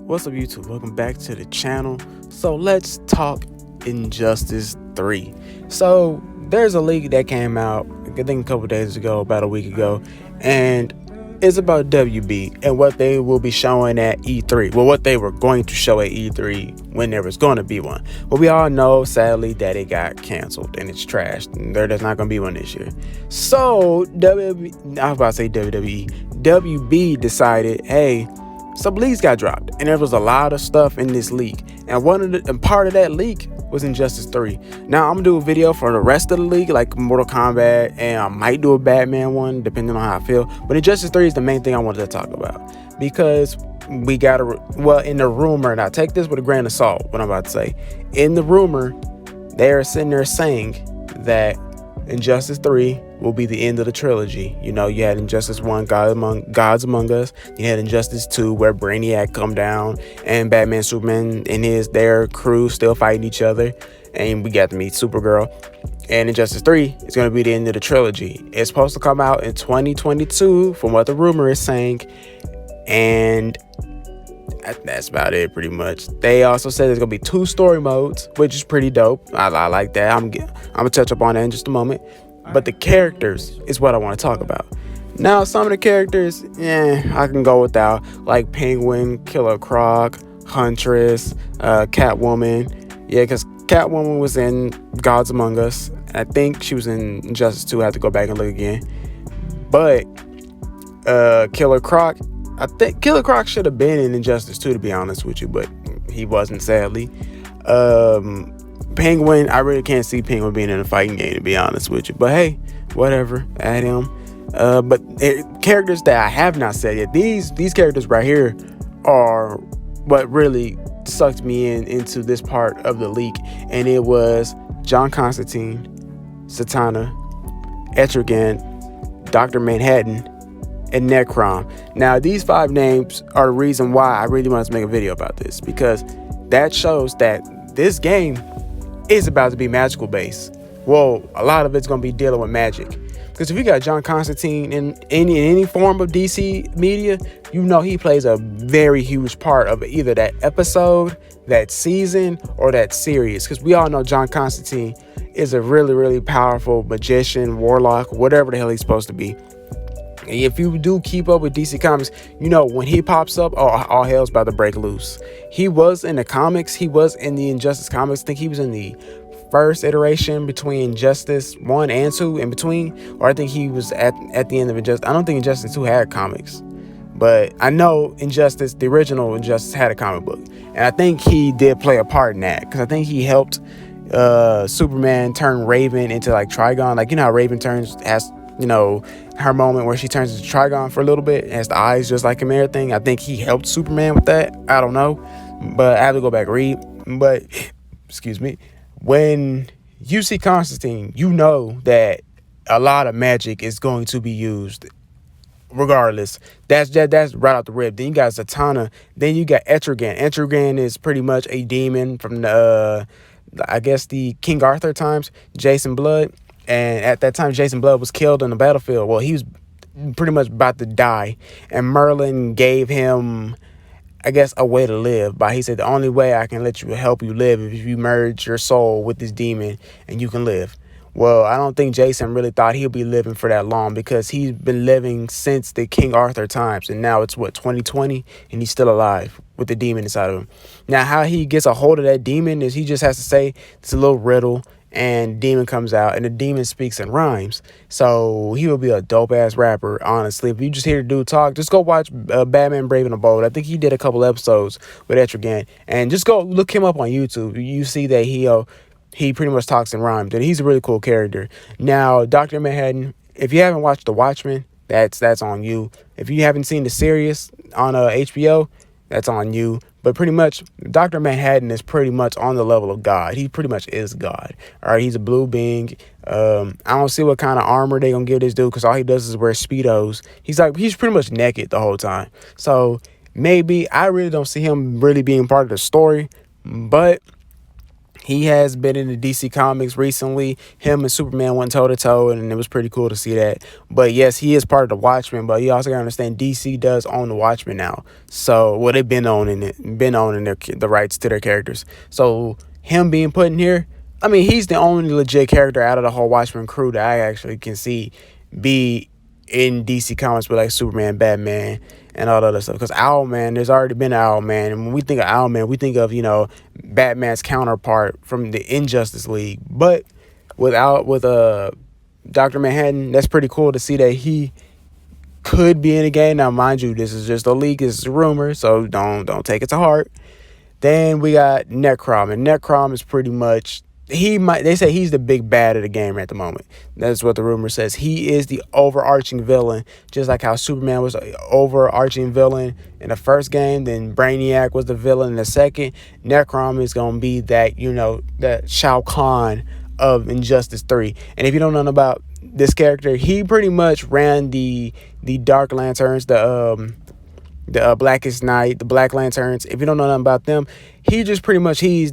What's up, YouTube? Welcome back to the channel. So let's talk Injustice 3. So there's a leak that came out, I think a couple days ago, about a week ago, and it's about WB and what they will be showing at E3. Well, what they were going to show at E3 when there was going to be one. But we all know, sadly, that it got canceled and it's trashed. And there's not going to be one this year. So WB, I was about to say WWE, WB decided, hey, some leaks got dropped, and there was a lot of stuff in this leak, and part of that leak was Injustice 3. Now I'm gonna do a video for the rest of the leak, like Mortal Kombat, and I might do a Batman one depending on how I feel, but Injustice 3 is the main thing I wanted to talk about, because we got in the rumor, and I take this with a grain of salt, what I'm about to say. In the rumor, they're sitting there saying that Injustice 3 will be the end of the trilogy. You know, you had Injustice 1, Gods Among Us. You had Injustice 2, where Brainiac come down and Batman, Superman, and their crew still fighting each other. And we got to meet Supergirl. And Injustice 3 is going to be the end of the trilogy. It's supposed to come out in 2022, from what the rumor is saying. And that's about it, pretty much. They also said there's gonna be 2 story modes, which is pretty dope. I like that. I'm gonna touch up on that in just a moment. But the characters is what I want to talk about. Now, some of the characters, I can go without, like Penguin, Killer Croc, Huntress, Catwoman. Yeah, because Catwoman was in Gods Among Us. I think she was in Injustice 2. I have to go back and look again. But Killer Croc, I think Killer Croc should have been in Injustice 2, to be honest with you, but he wasn't, sadly. Penguin, I really can't see Penguin being in a fighting game, to be honest with you. But hey, whatever, add him. But characters that I have not said yet, these characters right here are what really sucked me into this part of the leak. And it was John Constantine, Zatanna, Etrigan, Dr. Manhattan, and Necron. Now, these 5 names are the reason why I really wanted to make a video about this, because that shows that this game is about to be magical based. Well, a lot of it's going to be dealing with magic, because if you got John Constantine in any form of DC media, you know he plays a very huge part of either that episode, that season, or that series, because we all know John Constantine is a really, really powerful magician, warlock, whatever the hell he's supposed to be. And if you do keep up with DC Comics, you know when he pops up, all hell's about to break loose. He was in the comics. He was in the Injustice comics. I think he was in the first iteration between Injustice 1 and 2 in between. Or I think he was at the end of Injustice. I don't think Injustice 2 had comics. But I know Injustice, the original Injustice, had a comic book. And I think he did play a part in that, because I think he helped Superman turn Raven into like Trigon. Like, you know how Raven has her moment where she turns into Trigon for a little bit, has the eyes just like him and everything. I think he helped Superman with that. I don't know, but I have to go back and read. But excuse me, when you see Constantine, you know that a lot of magic is going to be used regardless. That's right out the rip. Then you got Zatanna. Then you got Etrigan. Etrigan is pretty much a demon from the I guess the King Arthur times, Jason Blood. And at that time, Jason Blood was killed on the battlefield. Well, he was pretty much about to die. And Merlin gave him, I guess, a way to live. But he said, the only way I can help you live is if you merge your soul with this demon and you can live. Well, I don't think Jason really thought he'll be living for that long, because he's been living since the King Arthur times. And now it's, 2020? And he's still alive with the demon inside of him. Now, how he gets a hold of that demon is he just has to say, it's a little riddle. And demon comes out, and the demon speaks in rhymes. So he will be a dope ass rapper, honestly. If you just hear the dude talk, just go watch Batman Brave and the Bold. I think he did a couple episodes with Etrigan, and just go look him up on YouTube. You see that he pretty much talks in rhymes, and he's a really cool character. Now, Dr. Manhattan, if you haven't watched the Watchmen, that's on you. If you haven't seen the series on HBO, that's on you. But pretty much, Dr. Manhattan is pretty much on the level of God. He pretty much is God. All right, he's a blue being. I don't see what kind of armor they gonna give this dude, because all he does is wear Speedos. He's pretty much naked the whole time. So maybe, I really don't see him really being part of the story, but He has been in the DC Comics recently. Him and Superman went toe to toe, and it was pretty cool to see that. But yes, he is part of the Watchmen. But you also gotta understand DC does own the Watchmen now. So well, they've been owning the rights to their characters. So him being put in here, I mean, he's the only legit character out of the whole Watchmen crew that I actually can see be in DC Comics with like Superman, Batman, and all that other stuff. Because Owlman, there's already been Owlman, and when we think of Owlman, we think of Batman's counterpart from the Injustice League. But with Dr. Manhattan, that's pretty cool to see that he could be in the game. Now, mind you, this is just a leak, this is a rumor, so don't take it to heart. Then we got Necron, and Necron is pretty much they say he's the big bad of the game at the moment. That's what the rumor says. He is the overarching villain, just like how Superman was the overarching villain in the first game, then Brainiac was the villain in the second. Necron is going to be that Shao Kahn of Injustice 3. And if you don't know nothing about this character, he pretty much ran the Dark Lanterns, the Blackest Night, the Black Lanterns. If you don't know nothing about them, he's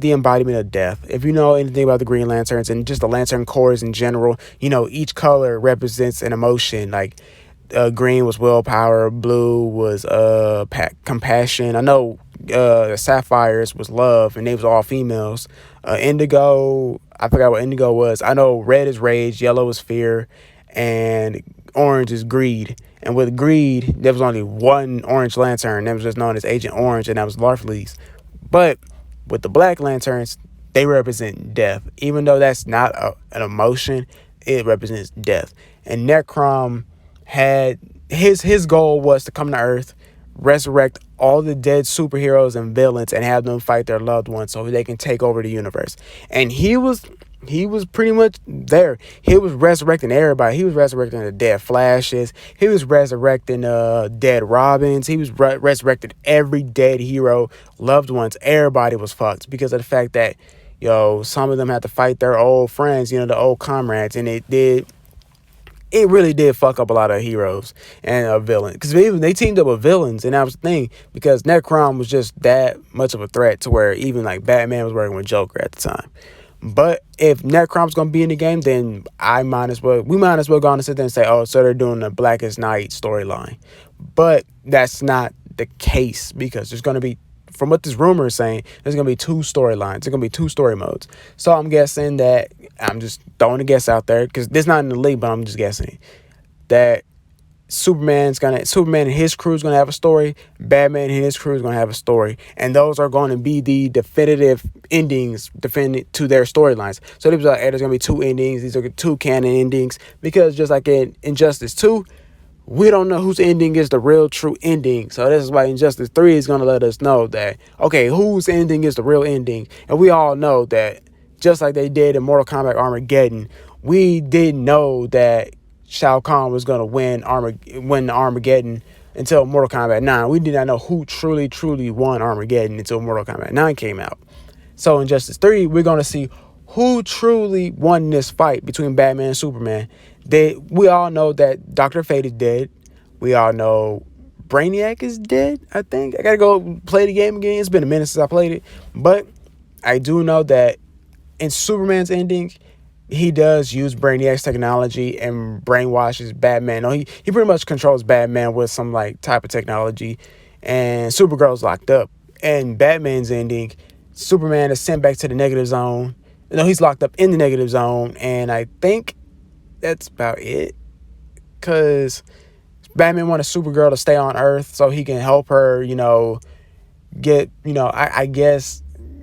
the embodiment of death. If you know anything about the Green Lanterns and just the Lantern Corps in general, each color represents an emotion. Like green was willpower, blue was compassion. I know sapphires was love, and they was all females. Indigo, I forgot what indigo was. I know red is rage, yellow is fear, and orange is greed. And with greed, there was only one Orange Lantern that was just known as Agent Orange, and that was Larfleeze. But with the Black Lanterns, they represent death. Even though that's not an emotion, it represents death. And Necron had his goal was to come to Earth, resurrect all the dead superheroes and villains, and have them fight their loved ones so they can take over the universe. And he was pretty much there. He was resurrecting everybody. He was resurrecting the dead Flashes. He was resurrecting dead Robins. He was resurrected every dead hero, loved ones. Everybody was fucked because of the fact that some of them had to fight their old friends, the old comrades, and it really did fuck up a lot of heroes and villains, because even they teamed up with villains, and that was the thing, because Necron was just that much of a threat to where even like Batman was working with Joker at the time. But if Necron's gonna be in the game, then we might as well go on and sit there and say, oh, so they're doing the Blackest Night storyline. But that's not the case, because there's gonna be, from what this rumor is saying, there's going to be 2 storylines. There's going to be 2 story modes. So I'm guessing that, I'm just throwing a guess out there, because this is not in the league, but I'm just guessing, that Superman and his crew is going to have a story. Batman and his crew is going to have a story. And those are going to be the definitive endings to their storylines. So there's going to be 2 endings. These are 2 canon endings. Because just like in Injustice 2, we don't know whose ending is the real true ending. So this is why Injustice 3 is going to let us know that, okay, whose ending is the real ending. And we all know that, just like they did in Mortal Kombat Armageddon, we didn't know that Shao Kahn was going to win Armageddon until Mortal Kombat 9. We did not know who truly won Armageddon until Mortal Kombat 9 came out. So in Injustice 3, we're going to see who truly won this fight between Batman and Superman. We all know that Dr. Fate is dead. We all know Brainiac is dead, I think. I got to go play the game again. It's been a minute since I played it. But I do know that in Superman's ending, he does use Brainiac's technology and brainwashes Batman. No, he pretty much controls Batman with some like type of technology. And Supergirl's locked up. And Batman's ending, Superman is sent back to the negative zone. No, he's locked up in the negative zone. And I think that's about it, because Batman wanted Supergirl to stay on Earth so he can help her, get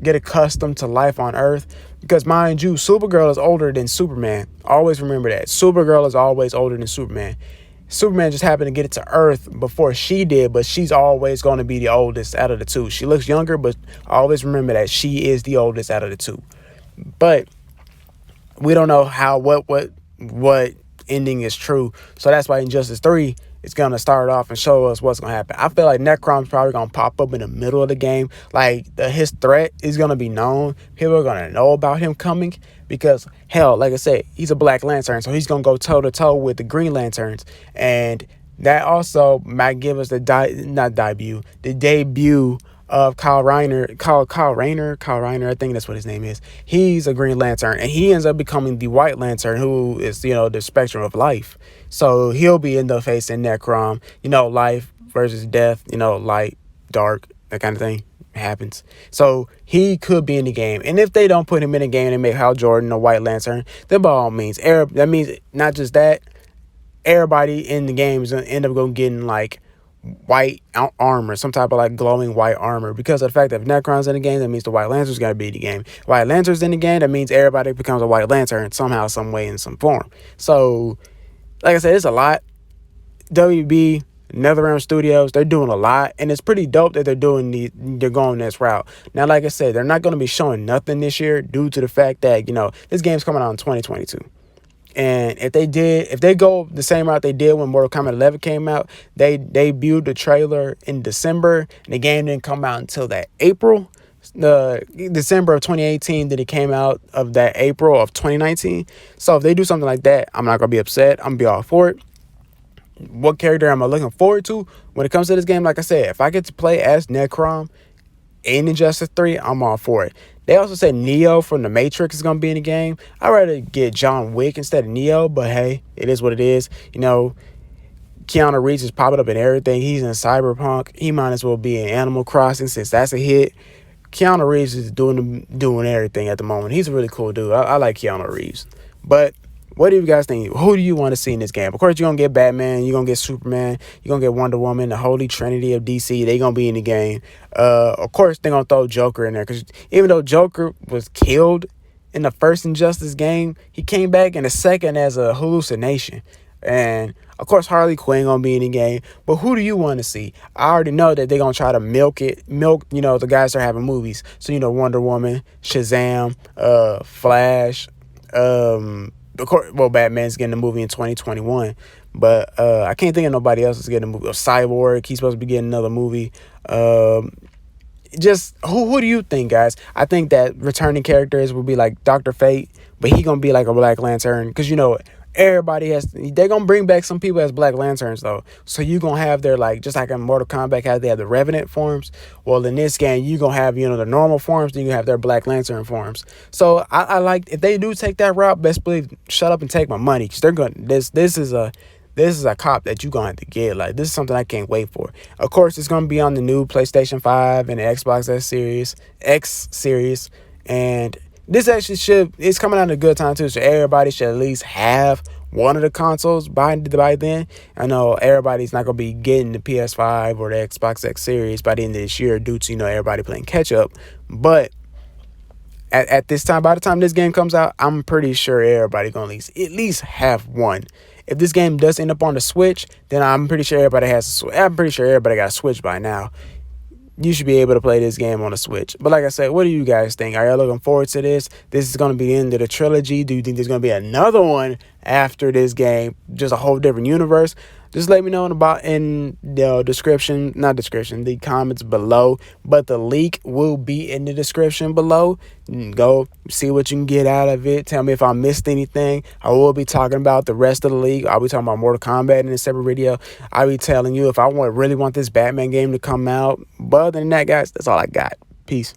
accustomed to life on Earth. Because mind you, Supergirl is older than Superman. Always remember that. Supergirl is always older than Superman. Superman just happened to get it to Earth before she did, but she's always going to be the oldest out of the 2. She looks younger, but always remember that she is the oldest out of the 2. But we don't know what ending is true. So that's why Injustice 3 is going to start off and show us what's going to happen. I feel like Necron's probably going to pop up in the middle of the game. Like his threat is going to be known. People are going to know about him coming, because hell, like I said, he's a Black Lantern, so he's going to go toe to toe with the Green Lanterns. And that also might give us the debut of Kyle Rayner, I think that's what his name is. He's a Green Lantern, and he ends up becoming the White Lantern, who is, the spectrum of life. So he'll be in the facing Necron, life versus death, light, dark, that kind of thing happens. So he could be in the game. And if they don't put him in the game and make Hal Jordan a White Lantern, then by all means, that means not just that, everybody in the game is going to end up getting like white armor, some type of like glowing white armor, because of the fact that if Necron's in the game, that means the White Lantern's got to be in the game. White Lantern's in the game, that means everybody becomes a White Lantern somehow, some way, in some form. So, like I said, it's a lot. WB, NetherRealm Studios, they're doing a lot, and it's pretty dope that they're going this route. Now, like I said, they're not going to be showing nothing this year due to the fact that, this game's coming out in 2022. And if they go the same route they did when Mortal Kombat 11 came out, they debuted the trailer in December, and the game didn't come out until that April, the December of 2018, that it came out of that April of 2019. So if they do something like that, I'm not gonna be upset. I'm gonna be all for it. What character am I looking forward to when it comes to this game? Like I said, if I get to play as Necron in Injustice 3, I'm all for it. They also said Neo from The Matrix is going to be in the game. I'd rather get John Wick instead of Neo, but hey, it is what it is. Keanu Reeves is popping up in everything. He's in Cyberpunk. He might as well be in Animal Crossing, since that's a hit. Keanu Reeves is doing everything at the moment. He's a really cool dude. I like Keanu Reeves. But what do you guys think? Who do you want to see in this game? Of course, you're going to get Batman. You're going to get Superman. You're going to get Wonder Woman. The Holy Trinity of DC. They're going to be in the game. Of course, they're going to throw Joker in there. Because even though Joker was killed in the first Injustice game, he came back in the second as a hallucination. And, of course, Harley Quinn going to be in the game. But who do you want to see? I already know that they're going to try to milk, the guys that are having movies. So, Wonder Woman, Shazam, Flash, of course, Batman's getting a movie in 2021, but I can't think of nobody else is getting a movie. Cyborg, he's supposed to be getting another movie. Just who do you think, guys? I think that returning characters will be like Dr. Fate, but he gonna be like a Black Lantern, because they're gonna bring back some people as Black Lanterns though. So you gonna have their, like, just like in Mortal Kombat, how they have the Revenant forms. Well, in this game, you gonna have the normal forms, then you have their Black Lantern forms. So I like, if they do take that route, best believe, shut up and take my money, because they're gonna this is a cop that you gonna have to get. Like, this is something I can't wait for. Of course, it's gonna be on the new PlayStation 5 and the Xbox X series, and this actually it's coming out at a good time too, so everybody should at least have one of the consoles by then. I know everybody's not going to be getting the PS5 or the Xbox X series by the end of this year due to, everybody playing catch up. But at this time, by the time this game comes out, I'm pretty sure everybody going to at least have one. If this game does end up on the Switch, then I'm pretty sure everybody got a Switch by now. You should be able to play this game on a Switch. But like I said, what do you guys think? Are y'all looking forward to this? This is going to be the end of the trilogy. Do you think there's going to be another one after this game? Just a whole different universe? Just let me know in the comments below. But the leak will be in the description below. Go see what you can get out of it. Tell me if I missed anything. I will be talking about the rest of the league. I'll be talking about Mortal Kombat in a separate video. I'll be telling you if I really want this Batman game to come out. But other than that, guys, that's all I got. Peace.